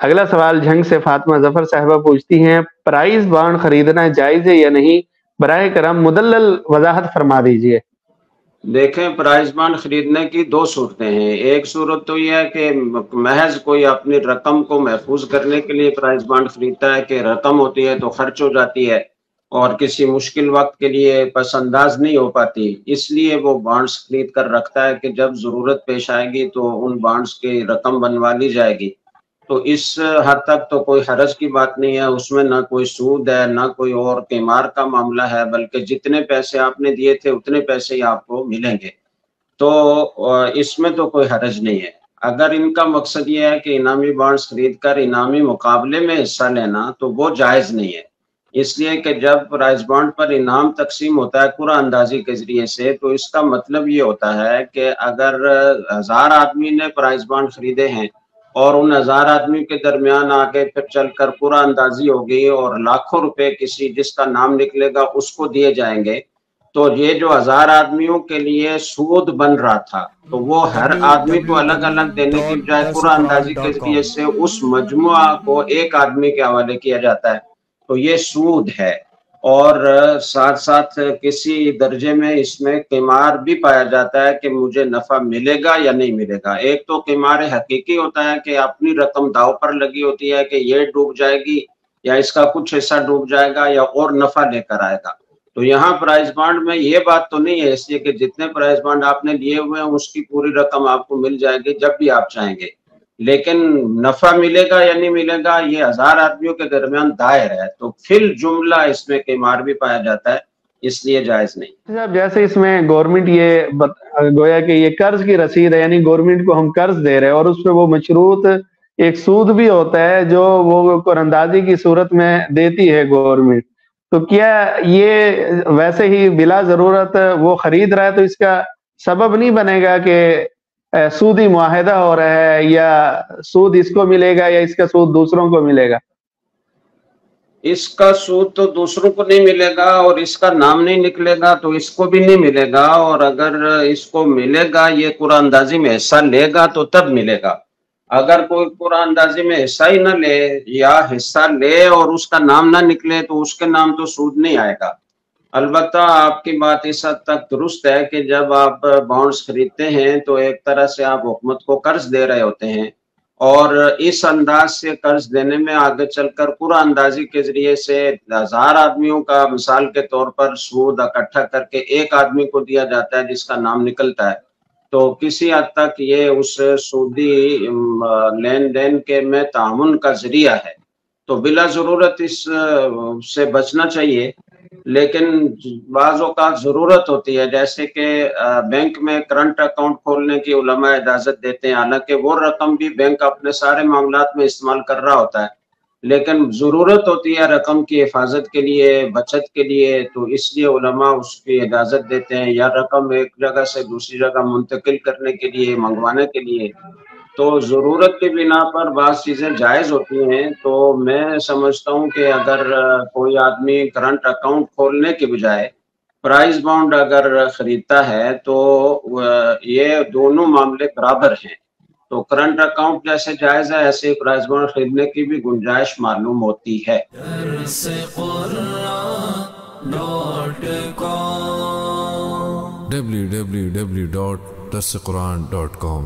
اگلا سوال جھنگ سے فاطمہ ظفر صاحبہ پوچھتی ہیں، پرائز بانڈ خریدنا جائز ہے یا نہیں؟ براہ کرم مدلل وضاحت فرما دیجئے۔ دیکھیں، پرائز بانڈ خریدنے کی دو صورتیں ہیں۔ ایک صورت تو یہ ہے کہ محض کوئی اپنی رقم کو محفوظ کرنے کے لیے پرائز بانڈ خریدتا ہے کہ رقم ہوتی ہے تو خرچ ہو جاتی ہے اور کسی مشکل وقت کے لیے پس انداز نہیں ہو پاتی، اس لیے وہ بانڈز خرید کر رکھتا ہے کہ جب ضرورت پیش آئے گی تو ان بانڈز کی رقم بنوا لی جائے گی۔ تو اس حد تک تو کوئی حرج کی بات نہیں ہے، اس میں نہ کوئی سود ہے نہ کوئی اور قمار کا معاملہ ہے، بلکہ جتنے پیسے آپ نے دیے تھے اتنے پیسے ہی آپ کو ملیں گے، تو اس میں تو کوئی حرج نہیں ہے۔ اگر ان کا مقصد یہ ہے کہ انعامی بانڈز خرید کر انعامی مقابلے میں حصہ لینا تو وہ جائز نہیں ہے، اس لیے کہ جب پرائز بانڈ پر انعام تقسیم ہوتا ہے قرعہ اندازی کے ذریعے سے، تو اس کا مطلب یہ ہوتا ہے کہ اگر 1000 آدمی نے پرائز بانڈ خریدے ہیں اور ان 1000 آدمی کے درمیان آگے پھر چل کر قرعہ اندازی ہوگی اور لاکھوں روپے کسی جس کا نام نکلے گا اس کو دیے جائیں گے، تو یہ جو 1000 آدمیوں کے لیے سود بن رہا تھا تو وہ ہر آدمی کو الگ الگ دینے کی بجائے قرعہ اندازی کے ذریعے سے اس مجموعہ کو ایک آدمی کے حوالے کیا جاتا ہے، تو یہ سود ہے۔ اور ساتھ ساتھ کسی درجے میں اس میں قمار بھی پایا جاتا ہے کہ مجھے نفع ملے گا یا نہیں ملے گا۔ ایک تو قمار حقیقی ہوتا ہے کہ اپنی رقم داؤ پر لگی ہوتی ہے کہ یہ ڈوب جائے گی یا اس کا کچھ حصہ ڈوب جائے گا یا اور نفع لے کر آئے گا، تو یہاں پرائز بانڈ میں یہ بات تو نہیں ہے، اس لیے کہ جتنے پرائز بانڈ آپ نے لیے ہوئے ہیں اس کی پوری رقم آپ کو مل جائے گی جب بھی آپ چاہیں گے، لیکن نفع ملے گا یا نہیں ملے گا یہ 1000 آدمیوں کے درمیان دائر ہے، تو فی الجملہ اس میں قمار بھی پایا جاتا ہے، اس لیے جائز نہیں۔ جیسے اس میں گورنمنٹ گویا کہ یہ قرض کی رسید ہے، یعنی گورنمنٹ کو ہم قرض دے رہے ہیں اور اس پہ وہ مشروط ایک سود بھی ہوتا ہے جو وہ قرض اندازی کی صورت میں دیتی ہے گورنمنٹ، تو کیا یہ ویسے ہی بلا ضرورت وہ خرید رہا ہے تو اس کا سبب نہیں بنے گا کہ سودی معاہدہ ہو رہا ہے یا سود اس کو ملے گا یا اس کا سود دوسروں کو ملے گا؟ اس کا سود تو دوسروں کو نہیں ملے گا اور اس کا نام نہیں نکلے گا تو اس کو بھی نہیں ملے گا، اور اگر اس کو ملے گا یہ قرعہ اندازی میں حصہ لے گا تو تب ملے گا۔ اگر کوئی قرعہ اندازی میں حصہ ہی نہ لے یا حصہ لے اور اس کا نام نہ نکلے تو اس کے نام تو سود نہیں آئے گا۔ البتہ آپ کی بات اس حد تک درست ہے کہ جب آپ بانڈز خریدتے ہیں تو ایک طرح سے آپ حکومت کو قرض دے رہے ہوتے ہیں، اور اس انداز سے قرض دینے میں آگے چل کر قرعہ اندازی کے ذریعے سے 1000 آدمیوں کا مثال کے طور پر سود اکٹھا کر کے ایک آدمی کو دیا جاتا ہے جس کا نام نکلتا ہے، تو کسی حد تک یہ اس سودی لین دین کے میں تعاون کا ذریعہ ہے، تو بلا ضرورت اس سے بچنا چاہیے۔ لیکن بعض اوقات ضرورت ہوتی ہے، جیسے کہ بینک میں کرنٹ اکاؤنٹ کھولنے کی علماء اجازت دیتے ہیں، حالانکہ وہ رقم بھی بینک اپنے سارے معاملات میں استعمال کر رہا ہوتا ہے، لیکن ضرورت ہوتی ہے رقم کی حفاظت کے لیے، بچت کے لیے، تو اس لیے علماء اس کی اجازت دیتے ہیں، یا رقم ایک جگہ سے دوسری جگہ منتقل کرنے کے لیے، منگوانے کے لیے، تو ضرورت کی بنا پر بعض چیزیں جائز ہوتی ہیں۔ تو میں سمجھتا ہوں کہ اگر کوئی آدمی کرنٹ اکاؤنٹ کھولنے کے بجائے پرائز بانڈ اگر خریدتا ہے تو یہ دونوں معاملے برابر ہیں، تو کرنٹ اکاؤنٹ جیسے جائز ہے ایسے ہی پرائز بانڈ خریدنے کی بھی گنجائش معلوم ہوتی ہے۔ www.darsequran.com